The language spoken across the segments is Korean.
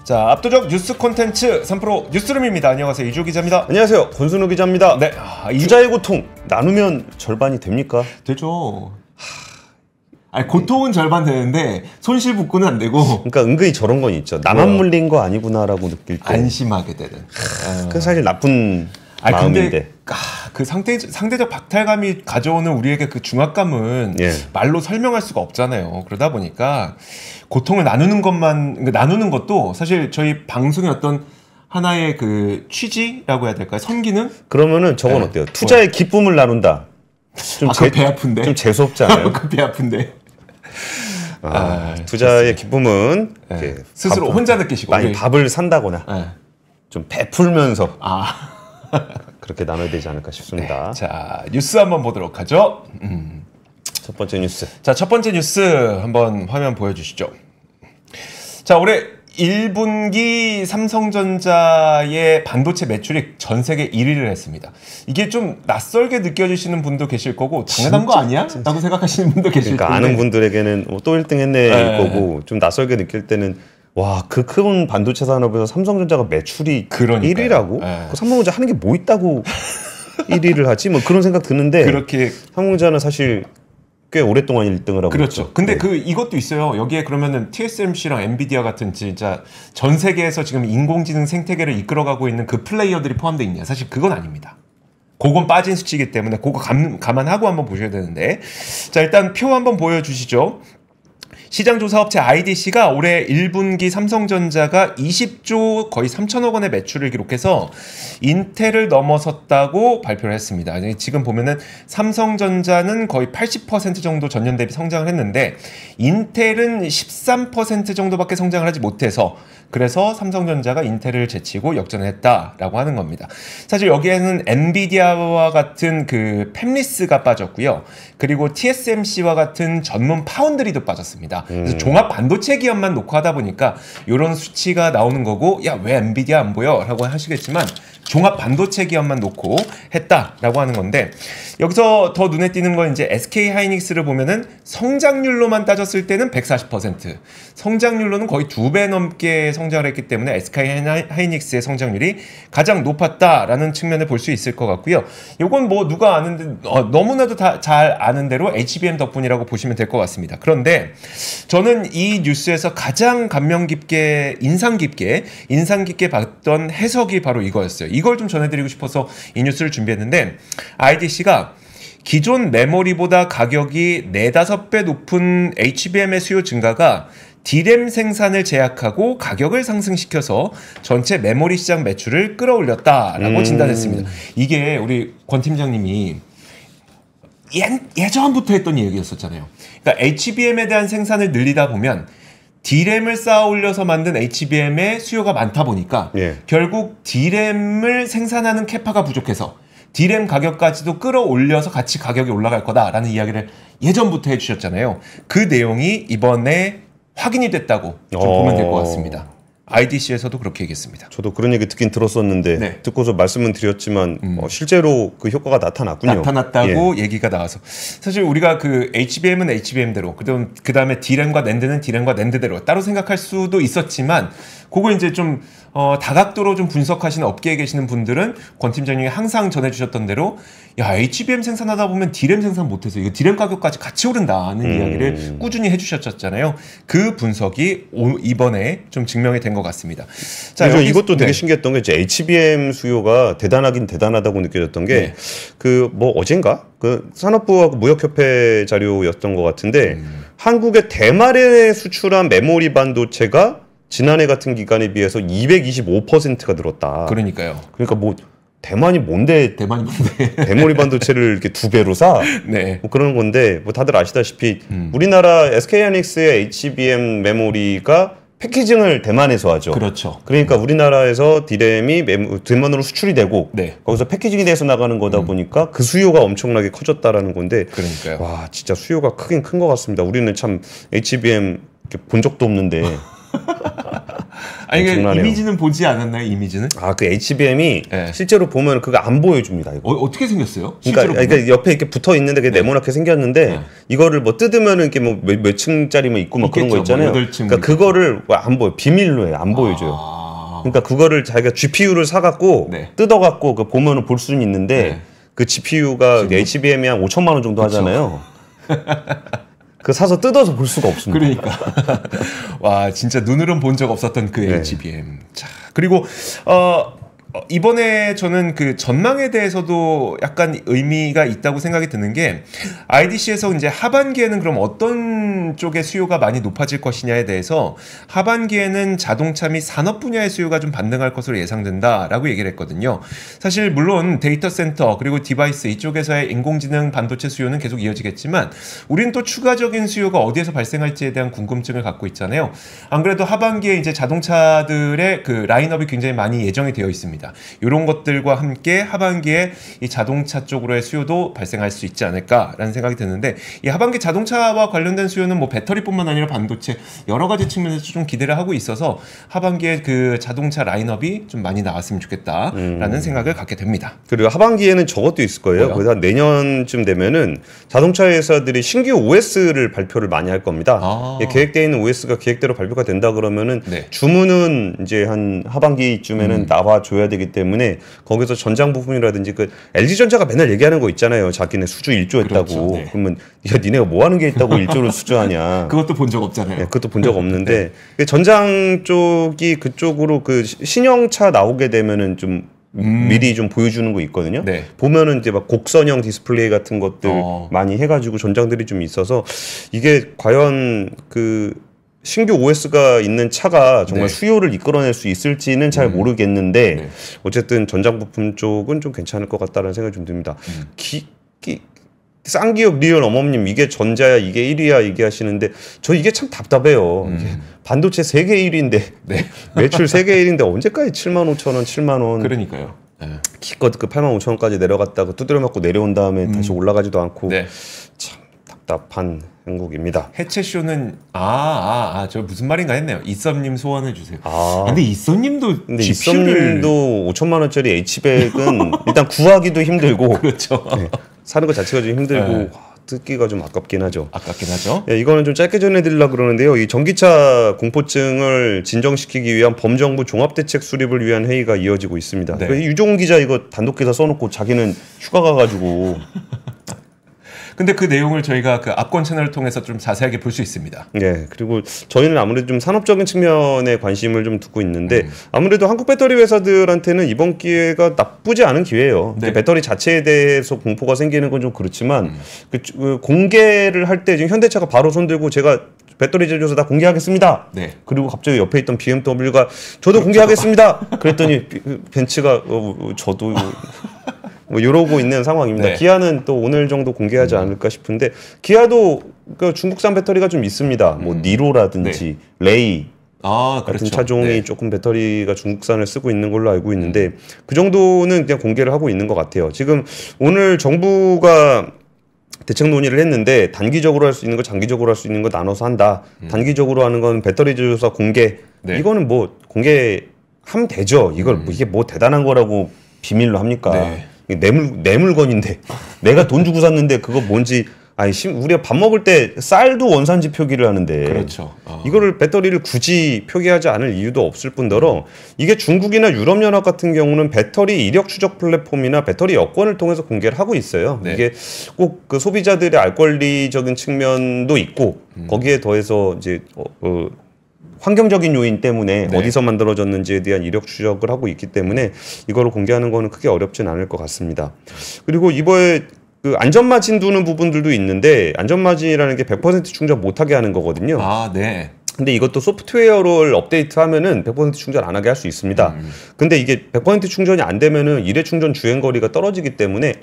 자, 압도적 뉴스 콘텐츠 3프로 뉴스룸입니다. 안녕하세요, 이조 기자입니다. 안녕하세요, 권순우 기자입니다. 네, 투자의 고통 나누면 절반이 됩니까? 되죠. 아니, 고통은 절반 되는데 손실 복구는 안 되고. 그러니까 은근히 저런 건 있죠. 나만 물린 거 아니구나라고 느낄 때 안심하게 되는. 그 사실 나쁜 마음인데. 근데 그 상대적 박탈감이 가져오는 우리에게 그 중압감은 말로 설명할 수가 없잖아요. 그러다 보니까 고통을 나누는 것도 사실 저희 방송의 어떤 하나의 그 취지라고 해야 될까요? 선기는? 그러면은 저건 어때요? 투자의 기쁨을 나눈다. 좀 배 아픈데? 좀 재수없지 않아요? 그 배 아픈데. 투자의 기쁨은 스스로 혼자 느끼시고 많이 밥을 산다거나 좀 베풀면서 그렇게 나눠야 되지 않을까 싶습니다. 네. 자, 뉴스 한번 보도록 하죠. 첫 번째 뉴스. 자, 첫 번째 뉴스 한번 화면 보여주시죠. 자, 올해 1분기 삼성전자의 반도체 매출이 전 세계 1위를 했습니다. 이게 좀 낯설게 느껴지시는 분도 계실 거고 당연한 거 아니야? 라고 생각하시는 분도 계실 텐데, 아는 분들에게는 또 1등 했네 거고, 좀 낯설게 느낄 때는 와, 그 큰 반도체 산업에서 삼성전자가 매출이 1위라고? 그 삼성전자 하는 게 뭐 있다고 1위를 하지? 뭐 그런 생각 드는데, 그렇게 삼성전자는 사실 꽤 오랫동안 1등을 하고 그렇죠. 있죠. 근데 이것도 있어요. 여기에 그러면은 TSMC랑 엔비디아 같은 진짜 전 세계에서 지금 인공지능 생태계를 이끌어가고 있는 그 플레이어들이 포함되어 있냐? 사실 그건 아닙니다. 그건 빠진 수치이기 때문에 그거 감안하고 한번 보셔야 되는데, 자, 일단 표 한번 보여주시죠. 시장조사업체 IDC가 올해 1분기 삼성전자가 20조 거의 3천억 원의 매출을 기록해서 인텔을 넘어섰다고 발표를 했습니다. 지금 보면은 삼성전자는 거의 80% 정도 전년 대비 성장을 했는데 인텔은 13% 정도밖에 성장을 하지 못해서, 그래서 삼성전자가 인텔을 제치고 역전을 했다라고 하는 겁니다. 사실 여기에는 엔비디아와 같은 그 팹리스가 빠졌고요. 그리고 TSMC와 같은 전문 파운드리도 빠졌습니다. 그래서 종합 반도체 기업만 놓고 하다 보니까 이런 수치가 나오는 거고, 야, 왜 엔비디아 안 보여? 라고 하시겠지만 종합 반도체 기업만 놓고 했다라고 하는 건데, 여기서 더 눈에 띄는 건 이제 SK 하이닉스를 보면은 성장률로만 따졌을 때는 140%, 성장률로는 거의 2배 넘게 성장을 했기 때문에 SK 하이닉스의 성장률이 가장 높았다라는 측면을 볼 수 있을 것 같고요. 이건 뭐 누가 아는데 너무나도 다 잘 아는 대로 HBM 덕분이라고 보시면 될 것 같습니다. 그런데 저는 이 뉴스에서 가장 인상 깊게 봤던 해석이 바로 이거였어요. 이걸 좀 전해드리고 싶어서 이 뉴스를 준비했는데, IDC가 기존 메모리보다 가격이 4-5배 높은 HBM의 수요 증가가 D램 생산을 제약하고 가격을 상승시켜서 전체 메모리 시장 매출을 끌어올렸다라고 진단했습니다. 이게 우리 권 팀장님이 예전부터 했던 얘기였었잖아요. 그러니까 HBM에 대한 생산을 늘리다 보면 D램을 쌓아 올려서 만든 HBM의 수요가 많다 보니까 결국 D램을 생산하는 캐파가 부족해서 D램 가격까지도 끌어올려서 같이 가격이 올라갈 거다라는 이야기를 예전부터 해주셨잖아요. 그 내용이 이번에 확인이 됐다고 좀 보면 될 것 같습니다. IDC에서도 그렇게 얘기했습니다. 저도 그런 얘기 듣긴 들었었는데 듣고서 말씀은 드렸지만 실제로 그 효과가 나타났군요. 나타났다고 얘기가 나와서, 사실 우리가 그 HBM은 HBM대로, 그 다음에 D램과 낸드는 D램과 낸드대로 따로 생각할 수도 있었지만, 그거 이제 좀 다각도로 좀 분석하시는 업계에 계시는 분들은 권 팀장님이 항상 전해주셨던 대로, 야, HBM 생산하다 보면 D램 생산 못해서 이거 D램 가격까지 같이 오른다는 이야기를 꾸준히 해주셨잖아요. 그 분석이 이번에 좀 증명이 된 것 같습니다. 자, 이것도 되게 신기했던 게, 이제 HBM 수요가 대단하긴 대단하다고 느껴졌던 게, 그 뭐 어젠가 그 산업부하고 무역협회 자료였던 것 같은데, 한국의 대만에 수출한 메모리 반도체가 지난해 같은 기간에 비해서 225%가 늘었다. 그러니까요. 그러니까 뭐 대만이 뭔데 메모리 반도체를 이렇게 2배로 사? 뭐 그런 건데, 뭐 다들 아시다시피 우리나라 SK하이닉스의 HBM 메모리가 패키징을 대만에서 하죠. 그렇죠. 그러니까 우리나라에서 D램이 대만으로 수출이 되고 거기서 패키징이 돼서 나가는 거다 보니까 그 수요가 엄청나게 커졌다라는 건데, 그러니까요. 와, 진짜 수요가 크긴 큰 것 같습니다. 우리는 참 HBM 본 적도 없는데 아니 엄청나네요. 이미지는 보지 않았나요? 이미지는? 아, 그 HBM이 네. 실제로 보면 그거 안 보여줍니다. 이거. 어떻게 생겼어요? 실제로 그러니까 옆에 이렇게 붙어 있는데 그게 네모나게 생겼는데 네. 이거를 뭐 뜯으면은 이렇게 뭐 몇 층짜리면 있고 막 그런 거 있겠죠. 있잖아요. 뭐 8층 그러니까 그거를 안 보여. 비밀로 해. 안 보여줘요. 그러니까 그거를 자기가 GPU를 사갖고 네. 뜯어갖고 그 보면은 볼 수는 있는데 네. 그 GPU가 HBM이 한 5천만 원 정도 하잖아요. 그 사서 뜯어서 볼 수가 없습니다. 그러니까 와 진짜 눈으로는 본 적 없었던 그 네. HBM. 자 그리고 이번에 저는 그 전망에 대해서도 약간 의미가 있다고 생각이 드는 게 IDC에서 이제 하반기에는 그럼 어떤 쪽의 수요가 많이 높아질 것이냐에 대해서 하반기에는 자동차 및 산업 분야의 수요가 좀 반등할 것으로 예상된다라고 얘기를 했거든요. 사실 물론 데이터 센터 그리고 디바이스 이쪽에서의 인공지능 반도체 수요는 계속 이어지겠지만 우리는 또 추가적인 수요가 어디에서 발생할지에 대한 궁금증을 갖고 있잖아요. 안 그래도 하반기에 이제 자동차들의 그 라인업이 굉장히 많이 예정이 되어 있습니다. 이런 것들과 함께 하반기에 이 자동차 쪽으로의 수요도 발생할 수 있지 않을까라는 생각이 드는데 이 하반기 자동차와 관련된 수요는 뭐 배터리뿐만 아니라 반도체 여러 가지 측면에서 좀 기대를 하고 있어서 하반기에 그 자동차 라인업이 좀 많이 나왔으면 좋겠다라는 생각을 갖게 됩니다. 그리고 하반기에는 저것도 있을 거예요. 뭐요? 그래서 내년쯤 되면은 자동차 회사들이 신규 OS를 발표를 많이 할 겁니다. 계획되어 있는 OS가 계획대로 발표가 된다 그러면은 네. 주문은 이제 한 하반기쯤에는 나와줘야 되기 때문에 거기서 전장 부품이라든지 그 LG전자가 맨날 얘기하는 거 있잖아요. 자기네 수주 1조 했다고. 그렇죠. 네. 그러면 야 니네가 뭐 하는 게 있다고 1조를 수주하냐. 그것도 본 적 없잖아요. 네, 그것도 본 적 없는데 전장 쪽이 그쪽으로 그 신형차 나오게 되면은 좀 미리 좀 보여주는 거 있거든요. 네. 보면은 이제 막 곡선형 디스플레이 같은 것들 많이 해가지고 전장들이 좀 있어서 이게 과연 그 신규 OS가 있는 차가 정말 네. 수요를 이끌어낼 수 있을지는 잘 모르겠는데 네. 어쨌든 전장 부품 쪽은 좀 괜찮을 것 같다는 생각이 좀 듭니다. 쌍기업 리얼 어머님 이게 전자야 이게 1위야 이게 하시는데 저 이게 참 답답해요. 이게 반도체 세계 1위인데 네. 매출 세계 1위인데 언제까지 7만 5천 원 7만 원 그러니까요. 네. 기껏 그 8만 5천 원까지 내려갔다가 두드려 맞고 내려온 다음에 다시 올라가지도 않고 네. 참 답답한 행국입니다. 해체쇼는 저 무슨 말인가 했네요. 이썸님 소원해 주세요. 아. 근데 이썸님도 근데 GPU를 이썸님도 5천만 원짜리 H백은 일단 구하기도 힘들고 그렇죠. 네, 사는 것 자체가 좀 힘들고 네. 뜯기가 좀 아깝긴 하죠. 아깝긴 하죠. 예, 이거는 좀 짧게 전해드리려고 그러는데요. 이 전기차 공포증을 진정시키기 위한 범정부 종합대책 수립을 위한 회의가 이어지고 있습니다. 네. 유종훈 기자 이거 단독 기사 써놓고 자기는 휴가 가가지고 근데 그 내용을 저희가 그 압권 채널을 통해서 좀 자세하게 볼 수 있습니다. 예, 그리고 저희는 아무래도 좀 산업적인 측면에 관심을 좀 두고 있는데 아무래도 한국 배터리 회사들한테는 이번 기회가 나쁘지 않은 기회예요. 네. 배터리 자체에 대해서 공포가 생기는 건 좀 그렇지만 그 공개를 할 때 지금 현대차가 바로 손들고 제가 배터리 제조사 다 공개하겠습니다. 네. 그리고 갑자기 옆에 있던 BMW가 저도 공개하겠습니다. 그랬더니 벤츠가 저도 뭐 이러고 있는 상황입니다. 네. 기아는 또 오늘 정도 공개하지 않을까 싶은데 기아도 그 중국산 배터리가 좀 있습니다. 뭐 니로라든지 레이 같은 그렇죠. 차종이 네. 조금 배터리가 중국산을 쓰고 있는 걸로 알고 있는데 그 정도는 그냥 공개를 하고 있는 것 같아요. 지금 오늘 정부가 대책 논의를 했는데 단기적으로 할 수 있는 거 장기적으로 할 수 있는 거 나눠서 한다. 단기적으로 하는 건 배터리 제조사 공개. 네. 이거는 뭐 공개하면 되죠. 이걸 이게 뭐 대단한 거라고 비밀로 합니까? 네. 내 물건인데 내가 돈 주고 샀는데 그거 뭔지 우리가 밥 먹을 때 쌀도 원산지 표기를 하는데 그렇죠. 이거를 배터리를 굳이 표기하지 않을 이유도 없을 뿐더러 이게 중국이나 유럽연합 같은 경우는 배터리 이력 추적 플랫폼이나 배터리 여권을 통해서 공개를 하고 있어요. 네. 이게 꼭 그 소비자들의 알 권리적인 측면도 있고 거기에 더해서 이제 환경적인 요인 때문에 네. 어디서 만들어졌는지에 대한 이력 추적을 하고 있기 때문에 이거를 공개하는 거는 크게 어렵진 않을 것 같습니다. 그리고 이번에 그 안전마진 두는 부분들도 있는데 안전마진이라는 게 100% 충전 못하게 하는 거거든요. 네. 근데 이것도 소프트웨어를 업데이트하면은 100% 충전 안 하게 할 수 있습니다. 근데 이게 100% 충전이 안 되면은 일회 충전 주행 거리가 떨어지기 때문에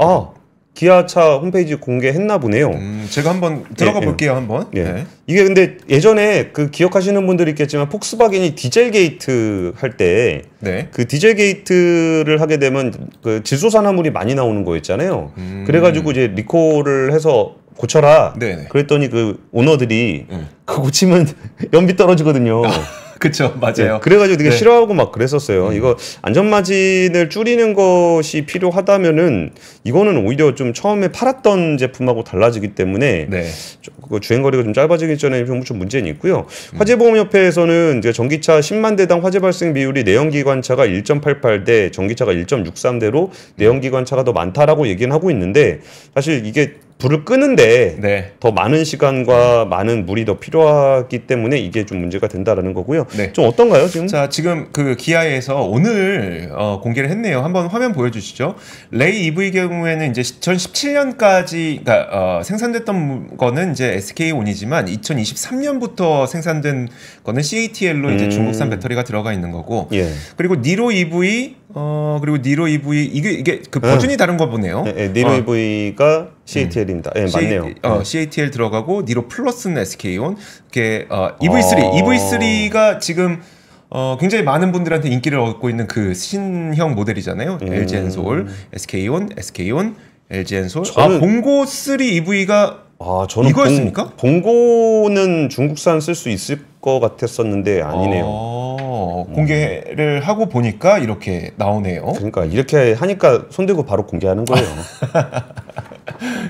기아차 홈페이지 공개했나 보네요. 제가 한번 들어가 볼게요, 한번. 예. 네. 이게 근데 예전에 그 기억하시는 분들이 있겠지만 폭스바겐이 디젤 게이트 할 때 네. 그 디젤 게이트를 하게 되면 그 질소산화물이 많이 나오는 거였잖아요. 그래가지고 이제 리콜을 해서 고쳐라. 네네. 그랬더니 그 오너들이 그거 고치면 연비 떨어지거든요. 그쵸, 맞아요. 네, 그래가지고 되게 네. 싫어하고 막 그랬었어요. 이거 안전마진을 줄이는 것이 필요하다면은 이거는 오히려 좀 처음에 팔았던 제품하고 달라지기 때문에 네. 주행거리가 좀 짧아지기 전에 좀 문제는 있고요. 화재보험협회에서는 이제 전기차 10만 대당 화재 발생 비율이 내연기관차가 1.88대, 전기차가 1.63대로 내연기관차가 더 많다라고 얘기는 하고 있는데 사실 이게 불을 끄는데 네. 더 많은 시간과 많은 물이 더 필요하기 때문에 이게 좀 문제가 된다라는 거고요. 네. 좀 어떤가요 지금? 자, 지금 그 기아에서 오늘 공개를 했네요. 한번 화면 보여주시죠. 레이 EV 경우에는 이제 2017년까지 그러니까 생산됐던 거는 이제 SK온이지만 2023년부터 생산된 거는 CATL로 이제 중국산 배터리가 들어가 있는 거고. 예. 그리고 니로 EV 그리고 니로 EV 이게 그 버전이 다른 거 보네요. 니로 EV가 CATL입니다. 예, 맞네요. CATL 들어가고 니로 플러스는 SK온. 이게 EV3가 지금 굉장히 많은 분들한테 인기를 얻고 있는 그 신형 모델이잖아요. LG 엔솔, SK온, LG 엔솔. 봉고 3 EV가 저는 이거였습니까? 봉고는 중국산 쓸 수 있을 것 같았었는데 아니네요. 공개를 하고 보니까 이렇게 나오네요. 그러니까 이렇게 하니까 손들고 바로 공개하는 거예요.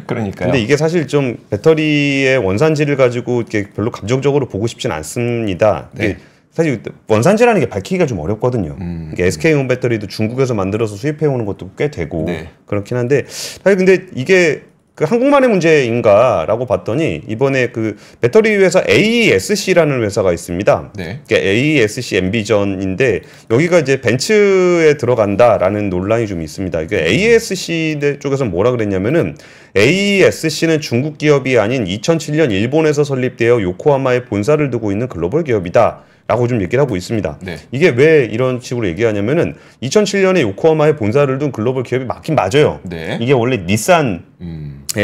그러니까요. 근데 이게 사실 좀 배터리의 원산지를 가지고 이렇게 별로 감정적으로 보고 싶진 않습니다. 네. 사실 원산지라는 게 밝히기가 좀 어렵거든요. SK온 배터리도 중국에서 만들어서 수입해 오는 것도 꽤 되고 네. 그렇긴 한데 사실 근데 이게 그 한국만의 문제인가라고 봤더니 이번에 그 배터리 회사 AESC라는 회사가 있습니다. 네. AESC 엠비전인데 여기가 이제 벤츠에 들어간다라는 논란이 좀 있습니다. 이게 AESC 쪽에서 뭐라 그랬냐면은 AESC는 중국 기업이 아닌 2007년 일본에서 설립되어 요코하마에 본사를 두고 있는 글로벌 기업이다. 라고 좀 얘기를 하고 있습니다. 네. 이게 왜 이런 식으로 얘기하냐면은 2007년에 요코하마에 본사를 둔 글로벌 기업이 맞긴 맞아요. 네. 이게 원래 닛산에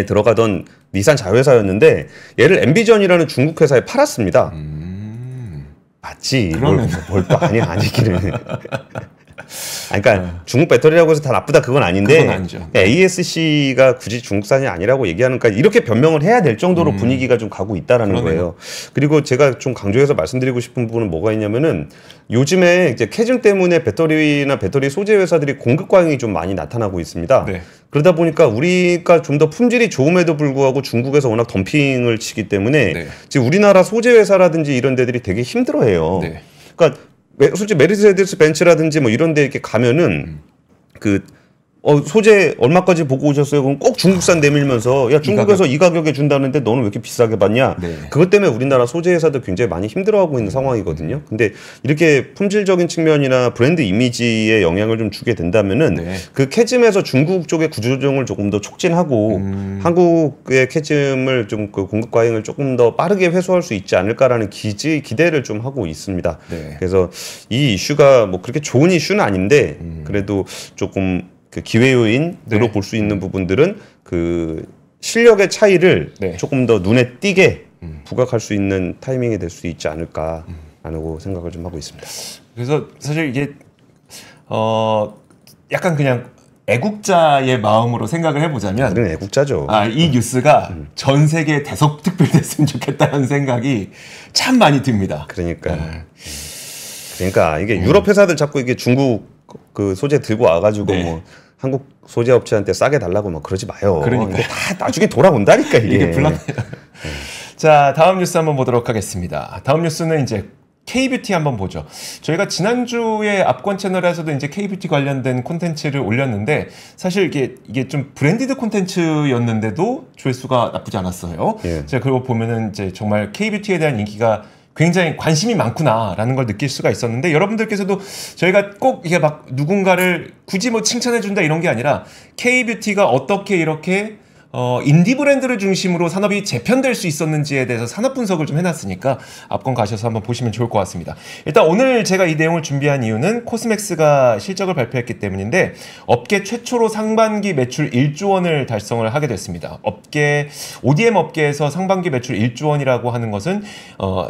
들어가던 닛산 자회사였는데 얘를 엠비전이라는 중국 회사에 팔았습니다. 맞지. 그러면 뭘 또 아니기는. 그러니까 중국 배터리라고 해서 다 나쁘다 그건 아닌데 그건 아니죠. AESC가 굳이 중국산이 아니라고 얘기하는까 이렇게 변명을 해야 될 정도로 분위기가 좀 가고 있다라는 그러네요. 거예요. 그리고 제가 좀 강조해서 말씀드리고 싶은 부분은 뭐가 있냐면은 요즘에 이제 캐즘 때문에 배터리나 배터리 소재 회사들이 공급 과잉이 좀 많이 나타나고 있습니다. 네. 그러다 보니까 우리가 좀 더 품질이 좋음에도 불구하고 중국에서 워낙 덤핑을 치기 때문에 네. 지금 우리나라 소재 회사라든지 이런 데들이 되게 힘들어해요. 네. 그러니까 솔직히 메르세데스 벤츠라든지 뭐 이런 데 이렇게 가면은 그 소재 얼마까지 보고 오셨어요? 그럼 꼭 중국산 내밀면서 야 중국에서 이 가격에 준다는데 너는 왜 이렇게 비싸게 받냐? 네. 그것 때문에 우리나라 소재 회사도 굉장히 많이 힘들어하고 있는 상황이거든요. 근데 이렇게 품질적인 측면이나 브랜드 이미지에 영향을 좀 주게 된다면은 네. 그 캐즘에서 중국 쪽의 구조조정을 조금 더 촉진하고 한국의 캐즘을 좀 그 공급 과잉을 조금 더 빠르게 회수할 수 있지 않을까라는 기대를 좀 하고 있습니다. 네. 그래서 이 이슈가 뭐 그렇게 좋은 이슈는 아닌데 그래도 조금 그 기회 요인으로 네. 볼 수 있는 부분들은 그 실력의 차이를 네. 조금 더 눈에 띄게 부각할 수 있는 타이밍이 될 수 있지 않을까라고 생각을 좀 하고 있습니다. 그래서 사실 이게 약간 그냥 애국자의 마음으로 생각을 해보자면 우리는 애국자죠. 이 뉴스가 전 세계에 대서특필됐으면 좋겠다는 생각이 참 많이 듭니다. 그러니까 그러니까 이게 유럽 회사들 자꾸 이게 중국 그 소재 들고 와가지고 네. 뭐 한국 소재 업체한테 싸게 달라고 막 그러지 마요. 그러니까요. 이게 다 나중에 돌아온다니까 이게. 이게 불안해요. 자, 다음 뉴스 한번 보도록 하겠습니다. 다음 뉴스는 이제 K뷰티 한번 보죠. 저희가 지난주에 앞권 채널에서도 이제 K뷰티 관련된 콘텐츠를 올렸는데 사실 이게 좀 브랜디드 콘텐츠였는데도 조회수가 나쁘지 않았어요. 예. 제가 그거 보면은 이제 정말 K뷰티에 대한 인기가 굉장히 관심이 많구나라는 걸 느낄 수가 있었는데 여러분들께서도 저희가 꼭 이게 막 누군가를 굳이 뭐 칭찬해준다 이런 게 아니라 K뷰티가 어떻게 이렇게 인디 브랜드를 중심으로 산업이 재편될 수 있었는지에 대해서 산업 분석을 좀 해놨으니까 앞권 가셔서 한번 보시면 좋을 것 같습니다. 일단 오늘 제가 이 내용을 준비한 이유는 코스맥스가 실적을 발표했기 때문인데 업계 최초로 상반기 매출 1조 원을 달성을 하게 됐습니다. ODM 업계에서 상반기 매출 1조 원이라고 하는 것은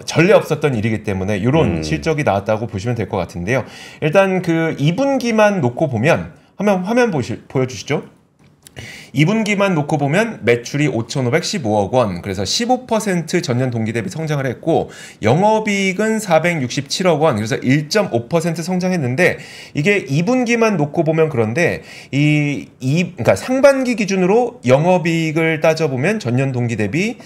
전례 없었던 일이기 때문에 이런 실적이 나왔다고 보시면 될 것 같은데요. 일단 그 2분기만 놓고 보면 화면 보여주시죠. 2분기만 놓고 보면 매출이 5,515억 원, 그래서 15% 전년 동기 대비 성장을 했고 영업이익은 467억 원, 그래서 1.5% 성장했는데 이게 2분기만 놓고 보면 그런데 그러니까 상반기 기준으로 영업이익을 따져보면 전년 동기 대비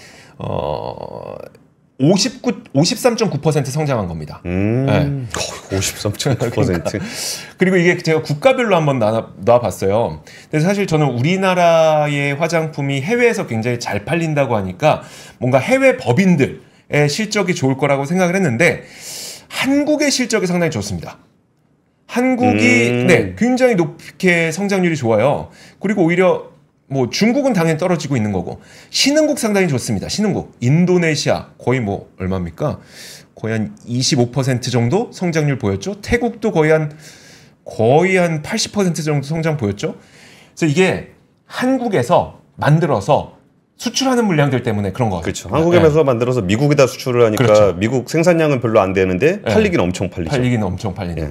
53.9% 성장한 겁니다. 네. 53.9%. 그리고 이게 제가 국가별로 한번 놔봤어요. 그래서 사실 저는 우리나라의 화장품이 해외에서 굉장히 잘 팔린다고 하니까 뭔가 해외 법인들의 실적이 좋을 거라고 생각을 했는데 한국의 실적이 상당히 좋습니다. 한국이 네, 굉장히 높게 성장률이 좋아요. 그리고 오히려 뭐 중국은 당연히 떨어지고 있는 거고 신흥국 상당히 좋습니다. 신흥국 인도네시아 거의 뭐 얼마입니까? 거의 한 25% 정도 성장률 보였죠. 태국도 거의 한 80% 정도 성장 보였죠. 그래서 이게 한국에서 만들어서 수출하는 물량들 때문에 그런 것 같아요. 그렇죠. 한국에서 만들어서 미국에다 수출을 하니까 그렇죠. 미국 생산량은 별로 안 되는데 팔리긴 엄청 팔리죠. 팔리긴 엄청 팔리네.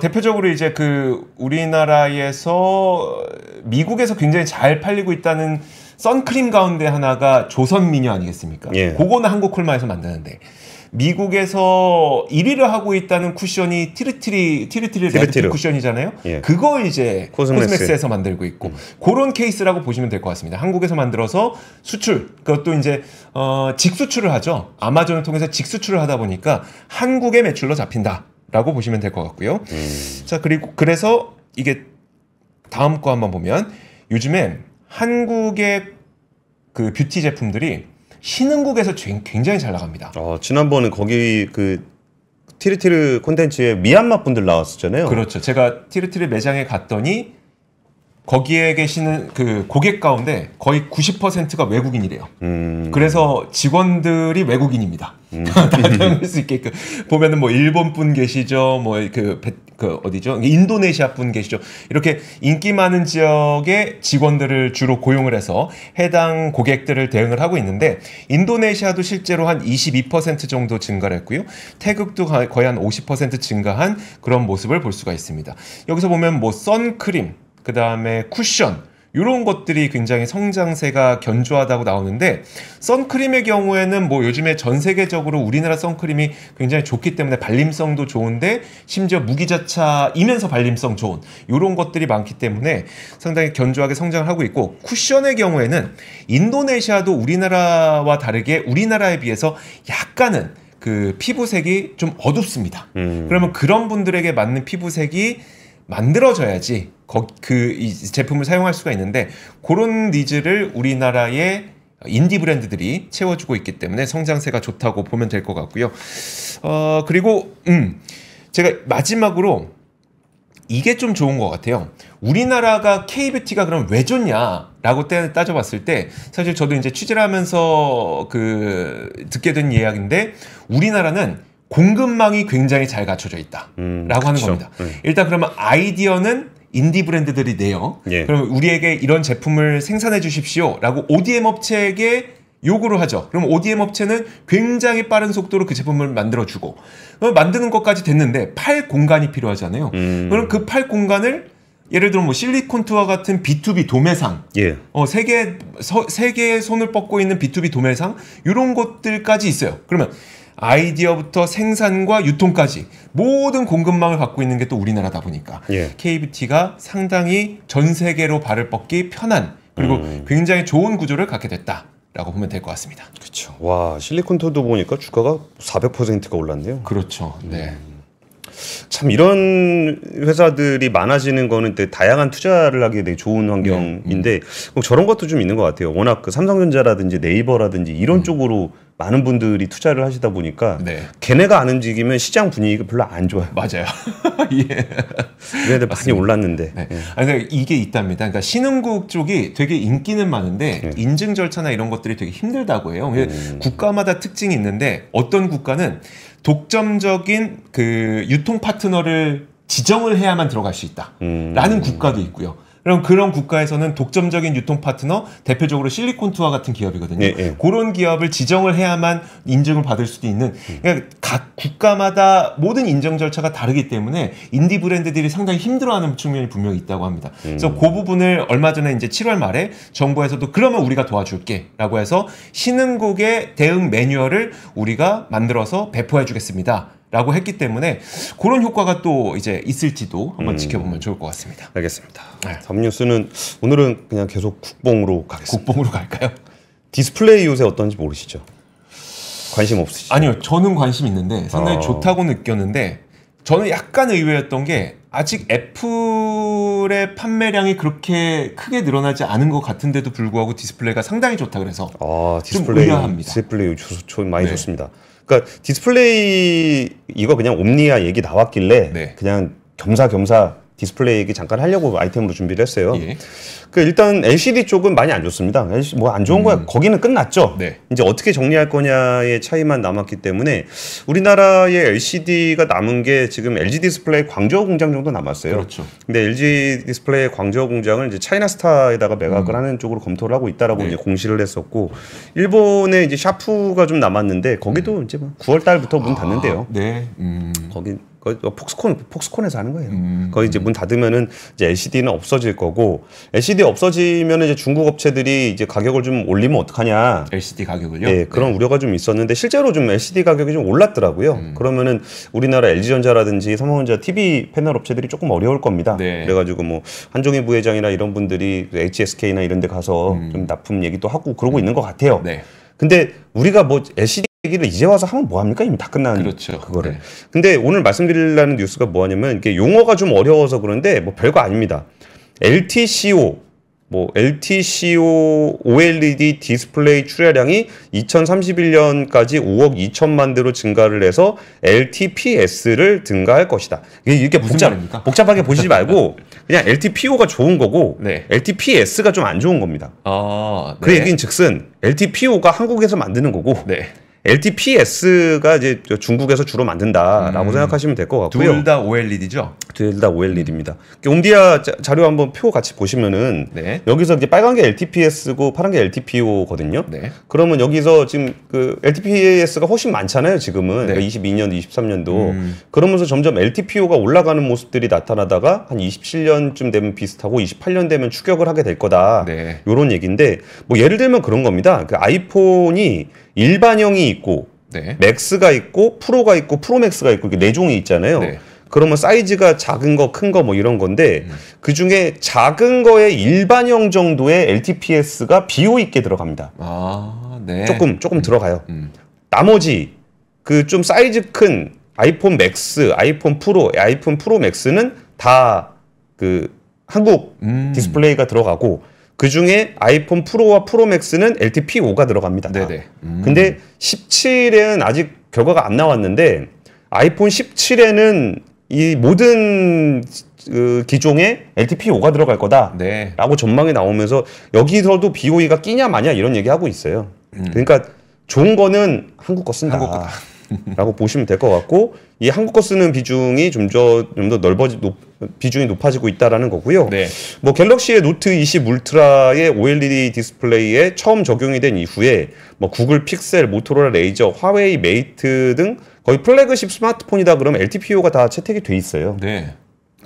대표적으로 이제 그 우리나라에서 미국에서 굉장히 잘 팔리고 있다는 선크림 가운데 하나가 조선미녀 아니겠습니까? 그거는 한국 콜마에서 만드는데 미국에서 1위를 하고 있다는 쿠션이 티르티리 레드필 쿠션이잖아요. 그거 이제 코스맥스에서 만들고 있고 그런 케이스라고 보시면 될 것 같습니다. 한국에서 만들어서 수출, 그것도 이제 직수출을 하죠. 아마존을 통해서 직수출을 하다 보니까 한국의 매출로 잡힌다라고 보시면 될 것 같고요. 자, 그리고 그래서 이게 다음 거 한번 보면 요즘에 한국의 그 뷰티 제품들이 신흥국에서 굉장히 잘 나갑니다. 지난번에 거기 그 티르티르 콘텐츠에 미얀마 분들 나왔었잖아요. 그렇죠. 제가 티르티르 매장에 갔더니 거기에 계시는 그 고객 가운데 거의 90%가 외국인이래요. 그래서 직원들이 외국인입니다. 다들 수 있게끔 보면은 뭐 일본 분 계시죠, 뭐 그 어디죠? 인도네시아 분 계시죠. 이렇게 인기 많은 지역의 직원들을 주로 고용을 해서 해당 고객들을 대응을 하고 있는데 인도네시아도 실제로 한 22% 정도 증가를 했고요. 태국도 거의 한 50% 증가한 그런 모습을 볼 수가 있습니다. 여기서 보면 뭐 선크림, 그 다음에 쿠션 이런 것들이 굉장히 성장세가 견조하다고 나오는데 선크림의 경우에는 뭐 요즘에 전 세계적으로 우리나라 선크림이 굉장히 좋기 때문에 발림성도 좋은데 심지어 무기자차이면서 발림성 좋은 이런 것들이 많기 때문에 상당히 견조하게 성장을 하고 있고 쿠션의 경우에는 인도네시아도 우리나라와 다르게 우리나라에 비해서 약간은 그 피부색이 좀 어둡습니다. 그러면 그런 분들에게 맞는 피부색이 만들어져야지 이 제품을 사용할 수가 있는데 그런 니즈를 우리나라의 인디 브랜드들이 채워주고 있기 때문에 성장세가 좋다고 보면 될 것 같고요. 그리고 제가 마지막으로 이게 좀 좋은 것 같아요. 우리나라가 K뷰티가 그럼 왜 좋냐라고 따져봤을 때 사실 저도 이제 취재를 하면서 듣게 된 이야기인데 우리나라는 공급망이 굉장히 잘 갖춰져 있다라고 하는 겁니다. 일단 그러면 아이디어는 인디 브랜드들이 내요. 그러면 우리에게 이런 제품을 생산해 주십시오라고 ODM 업체에게 요구를 하죠. 그럼 ODM 업체는 굉장히 빠른 속도로 그 제품을 만들어주고 만드는 것까지 됐는데 팔 공간이 필요하잖아요. 그럼 그 팔 공간을 예를 들어 뭐 실리콘투와 같은 B2B 도매상, 세계의 손을 뻗고 있는 B2B 도매상 이런 것들까지 있어요. 그러면 아이디어부터 생산과 유통까지 모든 공급망을 갖고 있는 게 또 우리나라다 보니까 K뷰티가 상당히 전 세계로 발을 뻗기 편한 그리고 굉장히 좋은 구조를 갖게 됐다라고 보면 될 것 같습니다. 그렇죠. 와, 실리콘토도 보니까 주가가 400%가 올랐네요. 그렇죠. 네. 참 이런 회사들이 많아지는 거는 되게 다양한 투자를 하기에 되게 좋은 환경인데 저런 것도 좀 있는 것 같아요. 워낙 그 삼성전자라든지 네이버라든지 이런 쪽으로 많은 분들이 투자를 하시다 보니까 걔네가 안 움직이면 시장 분위기가 별로 안 좋아요. 맞아요. 얘네들 많이 올랐는데. 근데 이게 있답니다. 그러니까 신흥국 쪽이 되게 인기는 많은데 인증 절차나 이런 것들이 되게 힘들다고 해요. 국가마다 특징이 있는데 어떤 국가는 독점적인 그 유통 파트너를 지정을 해야만 들어갈 수 있다라는 국가도 있고요. 그럼 그런 국가에서는 독점적인 유통 파트너, 대표적으로 실리콘투와 같은 기업이거든요. 예, 예. 그런 기업을 지정을 해야만 인증을 받을 수도 있는, 그러니까 각 국가마다 모든 인정 절차가 다르기 때문에 인디 브랜드들이 상당히 힘들어하는 측면이 분명히 있다고 합니다. 그래서 그 부분을 얼마 전에 이제 7월 말에 정부에서도 그러면 우리가 도와줄게라고 해서 신흥국의 대응 매뉴얼을 우리가 만들어서 배포해주겠습니다. 라고 했기 때문에 그런 효과가 또 이제 있을지도 한번 지켜보면 좋을 것 같습니다. 알겠습니다. 네. 다음 뉴스는 오늘은 그냥 계속 국뽕으로 가겠습니다. 국뽕으로 갈까요? 디스플레이 요새 어떤지 모르시죠? 관심 없으시죠? 아니요, 저는 관심 있는데 상당히 좋다고 느꼈는데 저는 약간 의외였던 게 아직 애플의 판매량이 그렇게 크게 늘어나지 않은 것 같은데도 불구하고 디스플레이가 상당히 좋다 그래서 좀 의아합니다. 디스플레이 많이 좋습니다. 그러니까 디스플레이 이거 그냥 옴니아 얘기 나왔길래 네. 그냥 겸사겸사 디스플레이 얘기 잠깐 하려고 아이템으로 준비를 했어요. 예. 그 일단 LCD 쪽은 많이 안 좋습니다. 뭐 안 좋은 거야. 거기는 끝났죠. 네. 이제 어떻게 정리할 거냐의 차이만 남았기 때문에 우리나라의 LCD가 남은 게 지금 LG 디스플레이 광저우 공장 정도 남았어요. 그렇죠. 근데 LG 디스플레이 광저우 공장을 이제 차이나스타에다가 매각을 하는 쪽으로 검토를 하고 있다라고 네. 이제 공시를 했었고, 일본에 이제 샤프가 좀 남았는데 거기도 이제 뭐 9월 달부터 문 닫는데요. 네. 거기 폭스콘에서 하는 거예요. 거기 이제 문 닫으면은 이제 LCD는 없어질 거고, LCD 없어지면은 이제 중국 업체들이 이제 가격을 좀 올리면 어떡하냐. LCD 가격을요? 네, 그런 우려가 좀 있었는데 실제로 좀 LCD 가격이 좀 올랐더라고요. 그러면은 우리나라 LG전자라든지 삼성전자 TV 패널 업체들이 조금 어려울 겁니다. 네. 그래가지고 뭐 한종희 부회장이나 이런 분들이 HSK나 이런 데 가서 좀 납품 얘기도 하고 그러고 있는 것 같아요. 네. 근데 우리가 뭐 LCD 얘기를 이제 와서 하면 뭐합니까? 이미 다 끝난 그렇죠. 그거를. 네. 근데 오늘 말씀드리려는 뉴스가 뭐냐면 이게 용어가 좀 어려워서 그런데 뭐 별거 아닙니다. LTCO OLED 디스플레이 출하량이 2031년까지 5억 2천만 대로 증가를 해서 LTPS를 등가할 것이다. 이게 복잡하게 보시지 말고 그냥 LTPO가 좋은 거고 네. LTPS가 좀 안 좋은 겁니다. 네. 그 얘기는 즉슨 LTPO가 한국에서 만드는 거고 네. LTPS가 이제 중국에서 주로 만든다라고 생각하시면 될 것 같고요. 둘 다 OLED죠? 둘 다 OLED입니다. 옴디아 자료 한번 표 같이 보시면은 네. 여기서 이제 빨간 게 LTPS고 파란 게 LTPO거든요. 네. 그러면 여기서 지금 그 LTPS가 훨씬 많잖아요. 지금은 네. 그러니까 22년도, 23년도 그러면서 점점 LTPO가 올라가는 모습들이 나타나다가 한 27년쯤 되면 비슷하고 28년 되면 추격을 하게 될 거다. 네. 이런 얘기인데 뭐 예를 들면 그런 겁니다. 그 아이폰이 일반형이 있고 네. 맥스가 있고 프로가 있고 프로맥스가 있고 이렇게 네 종이 있잖아요. 네. 그러면 사이즈가 작은 거, 큰 거 뭐 이런 건데 그 중에 작은 거의 일반형 정도의 LTPS가 비호 있게 들어갑니다. 네. 조금 들어가요. 나머지 그 좀 사이즈 큰 아이폰 맥스, 아이폰 프로, 아이폰 프로 맥스는 다 그 한국 디스플레이가 들어가고 그 중에 아이폰 프로와 프로 맥스는 LTPO가 들어갑니다. 네네. 근데 17에는 아직 결과가 안 나왔는데 아이폰 17에는 이 모든 그 기종에 LTPO가 들어갈 거다라고 네. 전망이 나오면서 여기서도 BOE가 끼냐 마냐 이런 얘기하고 있어요. 그러니까 좋은 거는 한국 거 쓴다. 한국 거다. 라고 보시면 될 것 같고 이 한국 거 쓰는 비중이 좀 더 비중이 높아지고 있다라는 거고요. 네. 뭐 갤럭시의 노트 20 울트라의 OLED 디스플레이에 처음 적용이 된 이후에 뭐 구글 픽셀, 모토로라 레이저, 화웨이 메이트 등 거의 플래그십 스마트폰이다 그러면 LTPO가 다 채택이 돼 있어요. 네.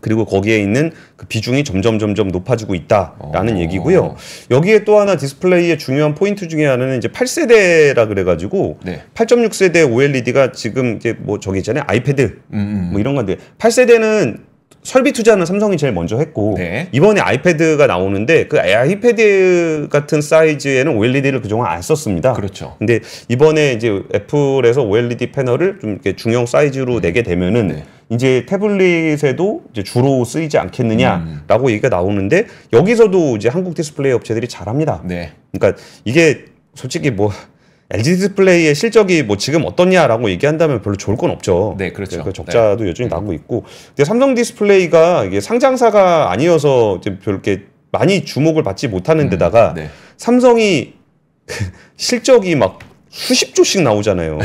그리고 거기에 있는 그 비중이 점점 높아지고 있다라는 얘기고요. 여기에 또 하나 디스플레이의 중요한 포인트 중에 하나는 이제 8세대라 그래가지고 네. 8.6세대 OLED가 지금 이제 뭐 저기 있잖아요. 아이패드 뭐 이런 건데 8세대는 설비 투자는 삼성이 제일 먼저 했고 네. 이번에 아이패드가 나오는데 그 아이패드 같은 사이즈에는 OLED를 그동안 안 썼습니다. 그렇죠. 근데 이번에 이제 애플에서 OLED 패널을 좀 이렇게 중형 사이즈로 내게 되면은 네. 이제 태블릿에도 이제 주로 쓰이지 않겠느냐라고 얘기가 나오는데 여기서도 이제 한국 디스플레이 업체들이 잘합니다. 네. 그러니까 이게 솔직히 뭐 LG 디스플레이의 실적이 뭐 지금 어떻냐라고 얘기한다면 별로 좋을 건 없죠. 네, 그렇죠. 그 적자도 여전히 나고 있고. 근데 삼성 디스플레이가 이게 상장사가 아니어서 이제 별 이렇게 많이 주목을 받지 못하는 데다가 네. 삼성이 실적이 막 수십 조씩 나오잖아요.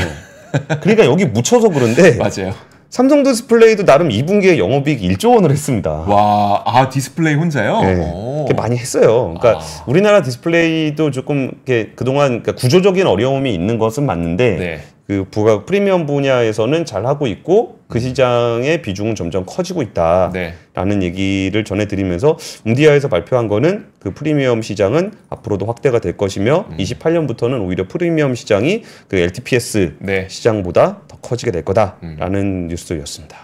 그러니까 여기 묻혀서 그런데 맞아요. 삼성 디스플레이도 나름 2분기에 영업이익 1조 원을 했습니다. 와, 아 디스플레이 혼자요? 네, 많이 했어요. 그러니까 우리나라 디스플레이도 조금 그동안 그러니까 구조적인 어려움이 있는 것은 맞는데 네. 그 프리미엄 분야에서는 잘 하고 있고 그 시장의 비중은 점점 커지고 있다라는 얘기를 전해드리면서 움디아에서 발표한 거는 그 프리미엄 시장은 앞으로도 확대가 될 것이며 28년부터는 오히려 프리미엄 시장이 그 LTPS 시장보다 더 커지게 될 거다라는 뉴스였습니다.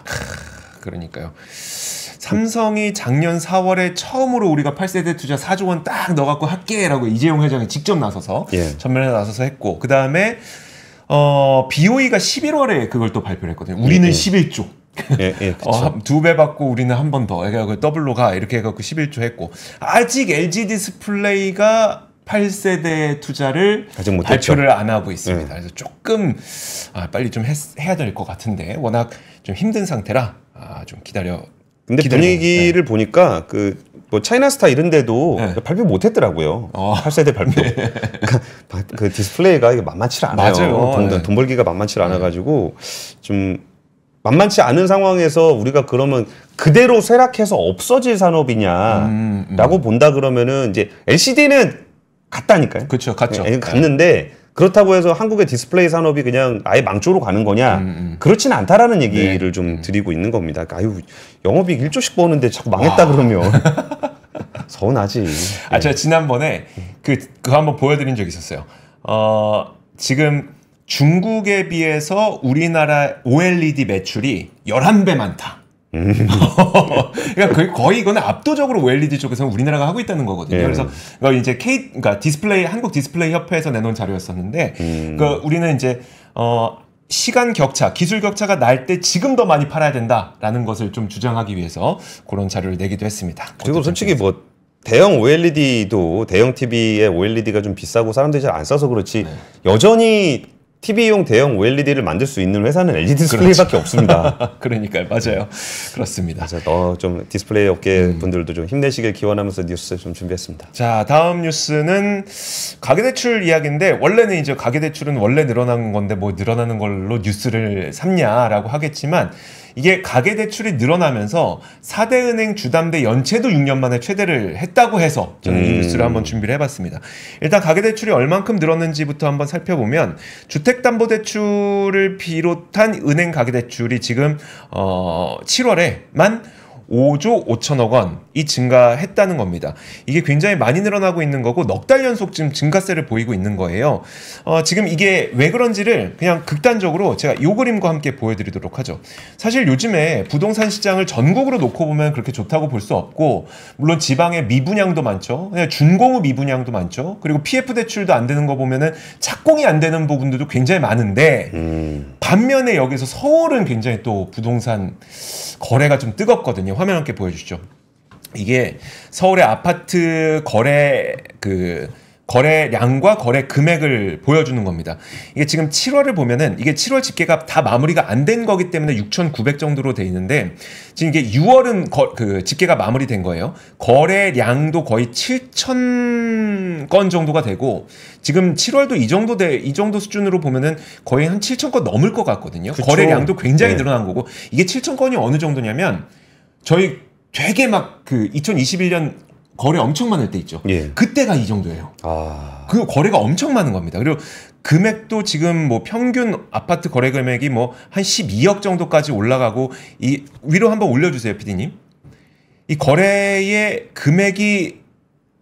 그러니까요. 삼성이 작년 4월에 처음으로 우리가 8세대 투자 4조 원 딱 넣어갖고 할게라고 이재용 회장이 직접 나서서 전면에 나서서 했고 그 다음에 BOE가 11월에 그걸 또 발표를 했거든요. 우리는 11조. 그렇죠. 2배 받고 우리는 한 번 더. 그러니까 더블로 가. 이렇게 해갖고 11조 했고. 아직 LG 디스플레이가 8세대 투자를 발표를 안 하고 있습니다. 그래서 조금 빨리 좀 해야 될 것 같은데 워낙 좀 힘든 상태라 좀 근데 분위기를 보니까 뭐 차이나스타 이런 데도 발표 못 했더라고요. 8세대 발표. 그 디스플레이가 이게 만만치 않아요. 맞아요. 돈 벌기가 만만치 않아가지고 좀 만만치 않은 상황에서 우리가 그러면 그대로 쇠락해서 없어질 산업이냐라고 본다 그러면은 이제 LCD는 갔다니까요. 그렇죠, 갔죠. 갔는데 그렇다고 해서 한국의 디스플레이 산업이 그냥 아예 망조로 가는 거냐? 그렇지는 않다라는 얘기를 좀 드리고 있는 겁니다. 아유, 영업이익 1조씩 버는데 자꾸 망했다 그러면 서운하지. 제가 지난번에 그거 한번 보여드린 적이 있었어요. 지금 중국에 비해서 우리나라 OLED 매출이 11배 많다. 그러니까 거의 이거는 압도적으로 OLED 쪽에서는 우리나라가 하고 있다는 거거든요. 그래서 이제 그러니까 한국 디스플레이 협회에서 내놓은 자료였었는데, 우리는 이제 시간 격차, 기술 격차가 날 때 지금 더 많이 팔아야 된다라는 것을 좀 주장하기 위해서 그런 자료를 내기도 했습니다. 그리고 솔직히 뭐 대형 OLED도 대형 TV에 OLED가 좀 비싸고 사람들이 잘 안 써서 그렇지 여전히 TV용 대형 OLED를 만들 수 있는 회사는 LG 디스플레이밖에 없습니다. 그러니까요. 맞아요. 그렇습니다. 좀 디스플레이 업계 분들도 좀 힘내시길 기원하면서 뉴스 좀 준비했습니다. 자, 다음 뉴스는 가계대출 이야기인데 원래는 이제 가계대출은 원래 늘어난 건데 뭐 늘어나는 걸로 뉴스를 삼냐라고 하겠지만 이게 가계대출이 늘어나면서 4대 은행 주담대 연체도 6년 만에 최대를 했다고 해서 저는 이 뉴스를 한번 준비를 해봤습니다. 일단 가계대출이 얼만큼 늘었는지부터 한번 살펴보면 주택담보대출을 비롯한 은행 가계대출이 지금 7월에만 5조 5천억 원이 증가했다는 겁니다. 이게 굉장히 많이 늘어나고 있는 거고 넉 달 연속 지금 증가세를 보이고 있는 거예요. 지금 이게 왜 그런지를 그냥 극단적으로 제가 이 그림과 함께 보여드리도록 하죠. 사실 요즘에 부동산 시장을 전국으로 놓고 보면 그렇게 좋다고 볼 수 없고 물론 지방에 미분양도 많죠. 그냥 준공업 미분양도 많죠. 그리고 PF 대출도 안 되는 거 보면은 착공이 안 되는 부분들도 굉장히 많은데 반면에 여기서 서울은 굉장히 또 부동산 거래가 좀 뜨겁거든요. 화면 함께 보여주시죠. 이게 서울의 아파트 거래량과 거래 금액을 보여주는 겁니다. 이게 지금 7월을 보면은 이게 7월 집계가 다 마무리가 안 된 거기 때문에 6,900 정도로 돼 있는데 지금 이게 6월은 집계가 마무리된 거예요. 거래량도 거의 7,000건 정도가 되고 지금 7월도 이 정도 수준으로 보면은 거의 한 7,000건 넘을 것 같거든요. 그쵸? 거래량도 굉장히 늘어난 거고 이게 7,000건이 어느 정도냐면 저희 되게 막 2021년 거래 엄청 많을 때 있죠. 그때가 이 정도예요. 그 거래가 엄청 많은 겁니다. 그리고 금액도 지금 뭐 평균 아파트 거래 금액이 뭐 한 12억 정도까지 올라가고 위로 한번 올려주세요, PD님. 이 거래의 금액이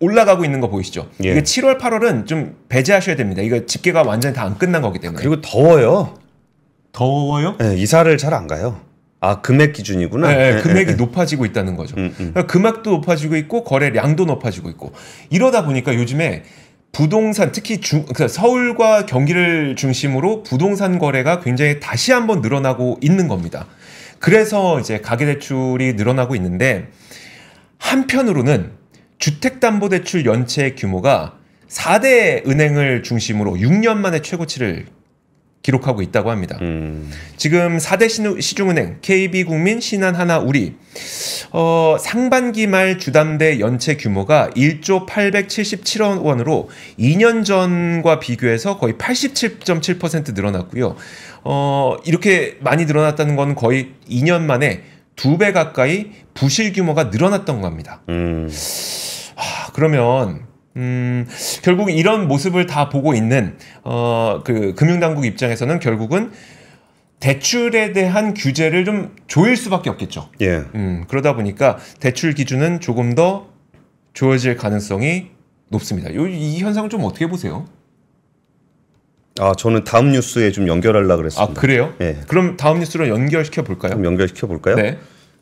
올라가고 있는 거 보이시죠? 이게 7월, 8월은 좀 배제하셔야 됩니다. 이거 집계가 완전히 다 안 끝난 거기 때문에. 그리고 더워요. 더워요? 네, 이사를 잘 안 가요. 금액 기준이구나. 네, 금액이 높아지고 있다는 거죠. 그러니까 금액도 높아지고 있고 거래량도 높아지고 있고 이러다 보니까 요즘에 부동산 특히 그러니까 서울과 경기를 중심으로 부동산 거래가 굉장히 다시 한번 늘어나고 있는 겁니다. 그래서 이제 가계대출이 늘어나고 있는데 한편으로는 주택담보대출 연체 규모가 4대 은행을 중심으로 6년 만에 최고치를 기록하고 있다고 합니다. 지금 4대 시중은행 KB국민, 신한하나우리 상반기 말 주담대 연체 규모가 1조 877억 원으로 2년 전과 비교해서 거의 87.7% 늘어났고요. 이렇게 많이 늘어났다는 건 거의 2년 만에 2배 가까이 부실 규모가 늘어났던 겁니다. 그러면 결국 이런 모습을 다 보고 있는 그 금융당국 입장에서는 결국은 대출에 대한 규제를 좀 조일 수밖에 없겠죠. 예. 그러다 보니까 대출 기준은 조금 더 좋아질 가능성이 높습니다. 이 현상을 좀 어떻게 보세요? 저는 다음 뉴스에 좀 연결하려고 그랬습니다. 그래요? 예. 그럼 다음 뉴스로 연결시켜 볼까요? 좀 연결시켜 볼까요? 네.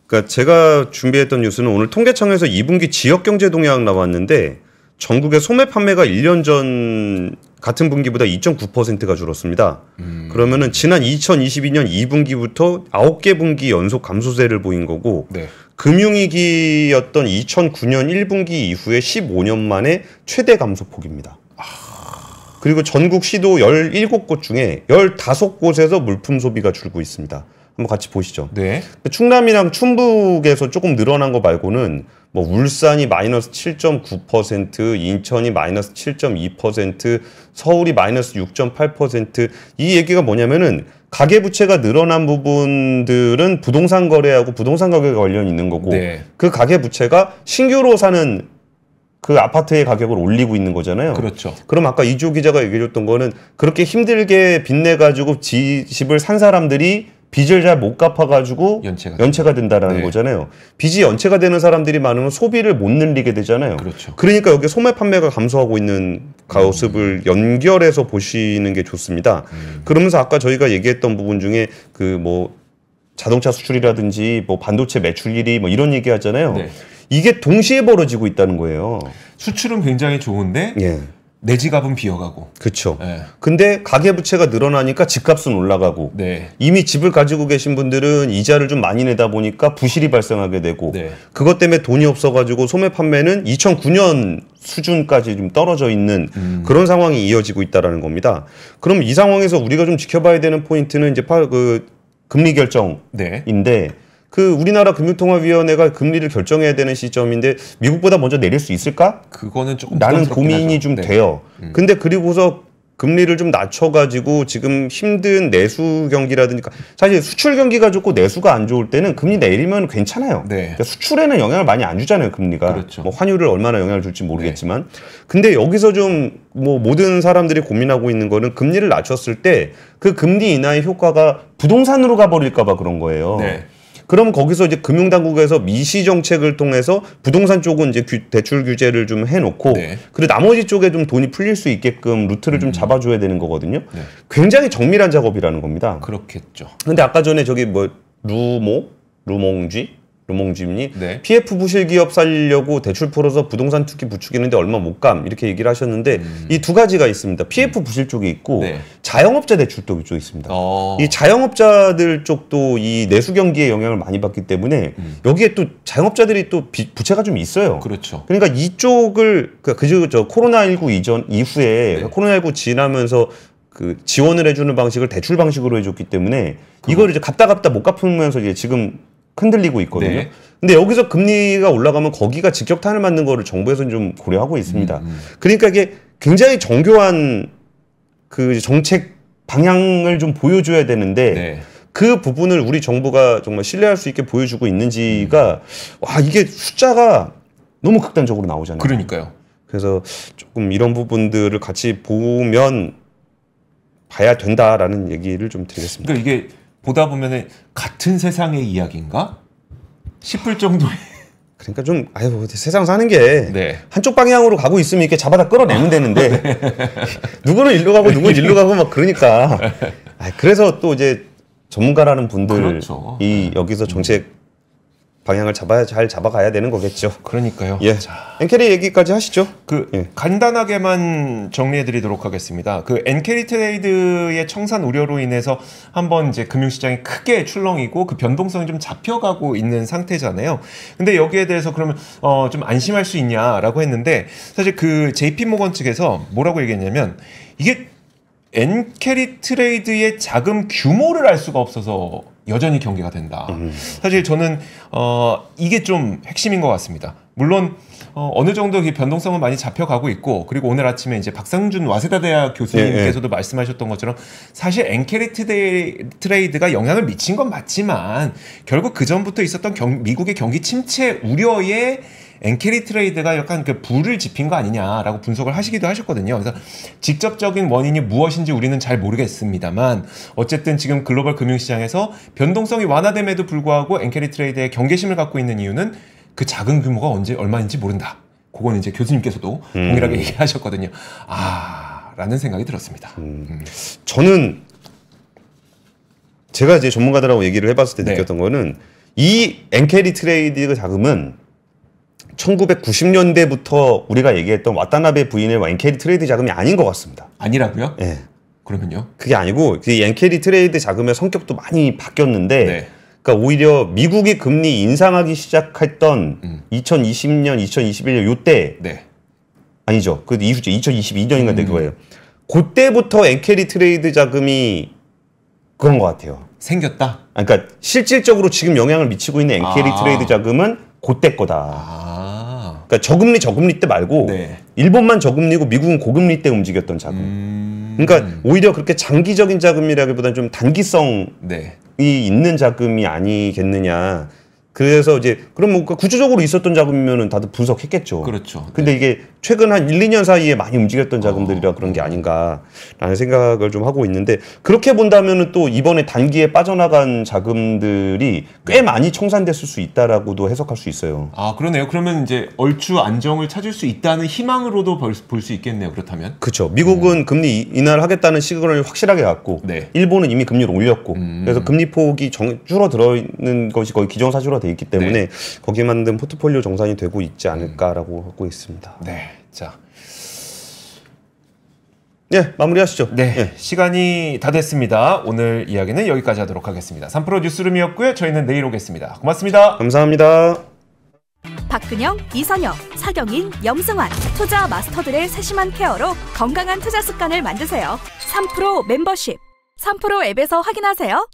그러니까 제가 준비했던 뉴스는 오늘 통계청에서 2분기 지역경제 동향 나왔는데 전국의 소매 판매가 1년 전 같은 분기보다 2.9%가 줄었습니다. 그러면은 지난 2022년 2분기부터 9개 분기 연속 감소세를 보인 거고 네. 금융위기였던 2009년 1분기 이후에 15년 만에 최대 감소폭입니다. 그리고 전국 시도 17곳 중에 15곳에서 물품 소비가 줄고 있습니다. 한번 같이 보시죠. 네. 충남이랑 충북에서 조금 늘어난 거 말고는 뭐 울산이 마이너스 7.9%, 인천이 마이너스 7.2%, 서울이 마이너스 6.8%. 이 얘기가 뭐냐면은 가계부채가 늘어난 부분들은 부동산 거래하고 부동산 가격에 관련 있는 거고 네. 그 가계부채가 신규로 사는 그 아파트의 가격을 올리고 있는 거잖아요. 그렇죠. 그럼 아까 이조 기자가 얘기해줬던 거는 그렇게 힘들게 빚내가지고 집을 산 사람들이 빚을 잘 못 갚아가지고 연체가 된다라는 네. 거잖아요. 빚이 연체가 되는 사람들이 많으면 소비를 못 늘리게 되잖아요. 그렇죠. 그러니까 여기 소매 판매가 감소하고 있는 모습을 연결해서 보시는 게 좋습니다. 그러면서 아까 저희가 얘기했던 부분 중에 그 뭐 자동차 수출이라든지 뭐 반도체 매출일이 뭐 이런 얘기 하잖아요. 네. 이게 동시에 벌어지고 있다는 거예요. 수출은 굉장히 좋은데 예. 내 지갑은 비어가고. 그렇죠. 네. 근데 가계부채가 늘어나니까 집값은 올라가고 네. 이미 집을 가지고 계신 분들은 이자를 좀 많이 내다 보니까 부실이 발생하게 되고 네. 그것 때문에 돈이 없어가지고 소매 판매는 2009년 수준까지 좀 떨어져 있는 그런 상황이 이어지고 있다라는 겁니다. 그럼 이 상황에서 우리가 좀 지켜봐야 되는 포인트는 이제 그 금리 결정인데 네. 그 우리나라 금융통화위원회가 금리를 결정해야 되는 시점인데 미국보다 먼저 내릴 수 있을까? 그거는 조금 나는 부담스럽긴 고민이 하죠. 좀 네. 돼요. 근데 그리고서 금리를 좀 낮춰가지고 지금 힘든 내수 경기라든지 사실 수출 경기가 좋고 내수가 안 좋을 때는 금리 내리면 괜찮아요. 네. 그러니까 수출에는 영향을 많이 안 주잖아요, 금리가. 그렇죠. 뭐 환율을 얼마나 영향을 줄지 모르겠지만. 근데 여기서 좀 뭐 모든 사람들이 고민하고 있는 거는 금리를 낮췄을 때 그 금리 인하의 효과가 부동산으로 가버릴까봐 그런 거예요. 네. 그럼 거기서 이제 금융당국에서 미시 정책을 통해서 부동산 쪽은 이제 대출 규제를 좀 해놓고 네. 그리고 나머지 쪽에 좀 돈이 풀릴 수 있게끔 루트를 좀 잡아줘야 되는 거거든요. 네. 굉장히 정밀한 작업이라는 겁니다. 그렇겠죠. 근데 아까 전에 저기 뭐 루몽쥐님이 네. PF 부실 기업 살려고 대출 풀어서 부동산 투기 부추기는데 얼마 못 감 이렇게 얘기를 하셨는데 이 두 가지가 있습니다. PF 부실 쪽이 있고 네. 자영업자 대출 쪽이 있습니다. 이 자영업자들 쪽도 이 내수 경기에 영향을 많이 받기 때문에 여기에 또 자영업자들이 또 부채가 좀 있어요. 그렇죠. 그러니까 이쪽을 그저 코로나19 이후에 코로나19 지나면서 그 지원을 해주는 방식을 대출 방식으로 해줬기 때문에 이걸 이제 갚다 못 갚으면서 이제 지금 흔들리고 있거든요. 네. 근데 여기서 금리가 올라가면 거기가 직격탄을 맞는 거를 정부에서는 좀 고려하고 있습니다. 그러니까 이게 굉장히 정교한 그 정책 방향을 좀 보여줘야 되는데 네. 그 부분을 우리 정부가 정말 신뢰할 수 있게 보여주고 있는지가 와 이게 숫자가 너무 극단적으로 나오잖아요. 그러니까요. 그래서 조금 이런 부분들을 같이 보면 봐야 된다라는 얘기를 좀 드리겠습니다. 그러니까 이게 보다 보면은 같은 세상의 이야기인가 싶을 정도의. 그러니까 좀 아유 세상 사는 게 네. 한쪽 방향으로 가고 있으면 이렇게 잡아다 끌어내면 되는데 누구는 일로 가고 누구는 일로 가고 막 그러니까 그래서 또 이제 전문가라는 분들이 그렇죠. 여기서 정책 방향을 잘 잡아가야 되는 거겠죠. 그러니까요. 예. 엔캐리 얘기까지 하시죠. 간단하게만 정리해드리도록 하겠습니다. 그 엔캐리 트레이드의 청산 우려로 인해서 한번 이제 금융시장이 크게 출렁이고 그 변동성이 좀 잡혀가고 있는 상태잖아요. 근데 여기에 대해서 그러면 좀 안심할 수 있냐라고 했는데 사실 그 JP 모건 측에서 뭐라고 얘기했냐면 이게 엔캐리 트레이드의 자금 규모를 알 수가 없어서 여전히 경계가 된다. 사실 저는 이게 좀 핵심인 것 같습니다. 물론 어느 정도 변동성은 많이 잡혀가고 있고, 그리고 오늘 아침에 이제 박상준 와세다 대학 교수님께서도 말씀하셨던 것처럼 사실 엔캐리 트레이드가 영향을 미친 건 맞지만 결국 그 전부터 있었던 미국의 경기 침체 우려에 엔캐리 트레이드가 약간 그 불을 지핀 거 아니냐라고 분석을 하시기도 하셨거든요. 그래서 직접적인 원인이 무엇인지 우리는 잘 모르겠습니다만 어쨌든 지금 글로벌 금융시장에서 변동성이 완화됨에도 불구하고 엔캐리 트레이드의 경계심을 갖고 있는 이유는 그 작은 규모가 언제 얼마인지 모른다. 그건 이제 교수님께서도 동일하게 얘기하셨거든요. 라는 생각이 들었습니다. 저는 제가 이제 전문가들하고 얘기를 해봤을 때 느꼈던 거는 이 엔캐리 트레이드 자금은 1990년대부터 우리가 얘기했던 와타나베 부인의 엔캐리 트레이드 자금이 아닌 것 같습니다. 아니라고요? 네. 그러면요? 그게 아니고 그 엔캐리 트레이드 자금의 성격도 많이 바뀌었는데 그러니까 오히려 미국이 금리 인상하기 시작했던 2020년, 2021년 요때 아니죠. 그 이후죠. 2022년인가 될 거예요. 그때부터 엔캐리 트레이드 자금이 그런 것 같아요. 생겼다? 그러니까 실질적으로 지금 영향을 미치고 있는 엔캐리 트레이드 자금은 그때 거다. 그러니까 저금리 때 말고 일본만 저금리고 미국은 고금리 때 움직였던 자금. 그러니까 오히려 그렇게 장기적인 자금이라기보다는 좀 단기성이 있는 자금이 아니겠느냐. 그래서 이제 그럼 뭐 구조적으로 있었던 자금이면은 다들 분석했겠죠. 그렇죠. 근데 이게 최근 한 1, 2년 사이에 많이 움직였던 자금들이라 그런 게 아닌가라는 생각을 좀 하고 있는데, 그렇게 본다면은 또 이번에 단기에 빠져나간 자금들이 꽤 많이 청산됐을 수 있다라고도 해석할 수 있어요. 그러네요. 그러면 이제 얼추 안정을 찾을 수 있다는 희망으로도 볼 수 있겠네요. 그렇다면. 그렇죠. 미국은 금리 인하를 시그널을 확실하게 갖고 일본은 이미 금리를 올렸고 그래서 금리 폭이 줄어들어 있는 것이 거의 기정사실화 돼 있기 때문에 거기에 맞는 포트폴리오 정산이 되고 있지 않을까라고 하고 있습니다. 자, 마무리하시죠. 시간이 다 됐습니다. 오늘 이야기는 여기까지 하도록 하겠습니다. 3프로 뉴스룸이었고요. 저희는 내일 오겠습니다. 고맙습니다. 감사합니다. 박근영, 이선영, 사경인, 염승환 투자 마스터들의 세심한 케어로 건강한 투자 습관을 만드세요. 3프로 멤버십 3프로 앱에서 확인하세요.